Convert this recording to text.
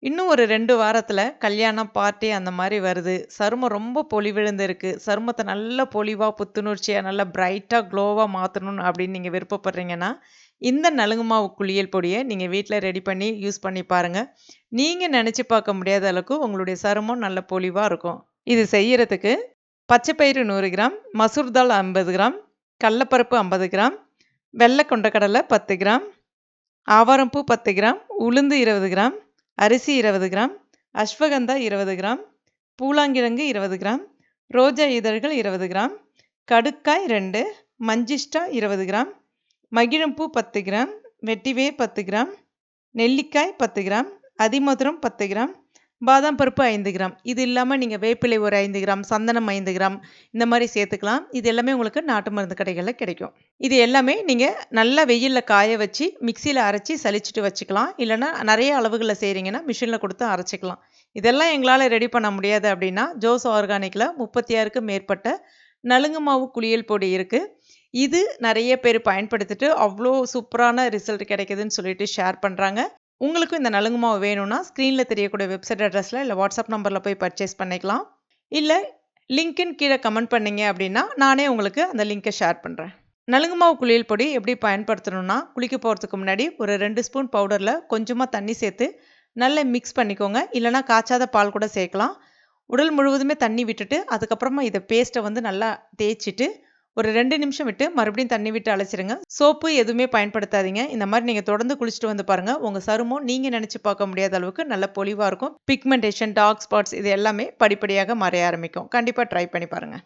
இன்னும் ஒரு 2 வாரத்துல கல்யாணம், பார்ட்டி அந்த மாரி வருது. சருமம் ரொம்ப பொலிவிழந்து இருக்கு. சருமத்த நல்ல பொலிவா, புத்துணர்ச்சியா, நல்லா பிரைட்டா, க்ளோவா மாத்தணும் அப்படின்னு நீங்க விருப்பப்படுறீங்கன்னா, இந்த நலுங்கு மாவு குளியல் பொடிய நீங்க வீட்ல ரெடி பண்ணி யூஸ் பண்ணி பாருங்க. நீங்க நெனச்சு பார்க்க முடியாத அளவுக்கு உங்களுடைய சருமம் நல்ல பொலிவா இருக்கும். இது செய்யறதுக்கு பச்சை பயிறு 100 கிராம், மசூர் தால் 50 கிராம், கடலப்பருப்பு 50 கிராம், வெள்ள கொண்டைக்கடலை 10 கிராம், ஆவாரம்பூ 10 கிராம், உளுந்து 20 கிராம், அரிசி 20 கிராம், அஸ்வகந்தா 20 கிராம், பூலாங்கிழங்கு 20 கிராம், ரோஜா இதழ்கள் 20 கிராம், கடுக்காய் 2, மஞ்சிஷ்டா 20 கிராம், மகிழம்பூ 10 கிராம், வெட்டிவேர் 10 கிராம், நெல்லிக்காய் 10 கிராம், அதிமதுரம் 10 கிராம், பாதாம் பருப்பு 5 கிராம். இது இல்லாம நீங்க வேப்பிலை ஒரு 5 கிராம், சந்தனம் 5 கிராம் இந்த மாரி சேர்த்துக்கலாம். இது எல்லாமே உங்களுக்கு நாட்டு மருந்து கடைகள்ல கிடைக்கும். இது எல்லாமே நீங்க நல்லா வெயில்ல காய வச்சு, மிக்ஸியில அரைச்சு சலிச்சுட்டு வச்சுக்கலாம். இல்லன்னா நெறைய அளவுகள்ல செய்றீங்கன்னா, மிஷின்ல குடுத்து அரைச்சுக்கலாம். இதெல்லாம் எங்களால ரெடி பண்ண முடியாது அப்டின்னா, ஜோஸ் ஆர்கானிக்ல 36க்கும் மேற்பட்ட நலுங்கு மாவு குளியல் பொடி இருக்கு. இது நெறைய பேர் பயன்படுத்திட்டு, அவ்ளோ சூப்பரான ரிசல்ட் கிடைக்குதுன்னு சொல்லிட்டு ஷேர் பண்றாங்க. உங்களுக்கும் இந்த நலுங்கு மாவு வேணும்னா, ஸ்க்ரீன்ல தெரியக்கூடிய வெப்சைட் அட்ரஸ்ல இல்ல வாட்ஸ்அப் நம்பர்ல போய் பர்ச்சேஸ் பண்ணிக்கலாம். இல்ல லிங்க்ன்னு கீழ கமெண்ட் பண்ணீங்க அப்டின்னா, நானே உங்களுக்கு அந்த லிங்க ஷேர் பண்றேன். நலுங்கு மாவு குளியல் பொடி எப்படி பயன்படுத்தணும்னா, குளிக்க போறதுக்கு முன்னாடி ஒரு 2 ஸ்பூன் பவுடர்ல கொஞ்சமா தண்ணி சேர்த்து நல்லா மிக்ஸ் பண்ணிக்கோங்க. இல்லன்னா காய்ச்சாத பால் கூட சேர்க்கலாம். உடல் முழுவதுமே தண்ணி விட்டுட்டு, அதுக்கப்புறமா இத பேஸ்ட்ட வந்து நல்லா தேய்ச்சுட்டு, ஒரு 2 நிமிஷம் விட்டு மறுபடியும் தண்ணி விட்டு அலசிருங்க. சோப்பு எதுவுமே பயன்படுத்தாதீங்க. இந்த மாரி நீங்க தொடர்ந்து குளிச்சுட்டு வந்து பாருங்க. உங்க சருமம் நீங்க நெனச்சு பார்க்க முடியாத அளவுக்கு நல்ல பொலிவா இருக்கும். பிக்மெண்டேஷன், டார்க் ஸ்பாட்ஸ் இது எல்லாமே படிப்படியாக மறைய ஆரம்பிக்கும். கண்டிப்பா ட்ரை பண்ணி பாருங்க.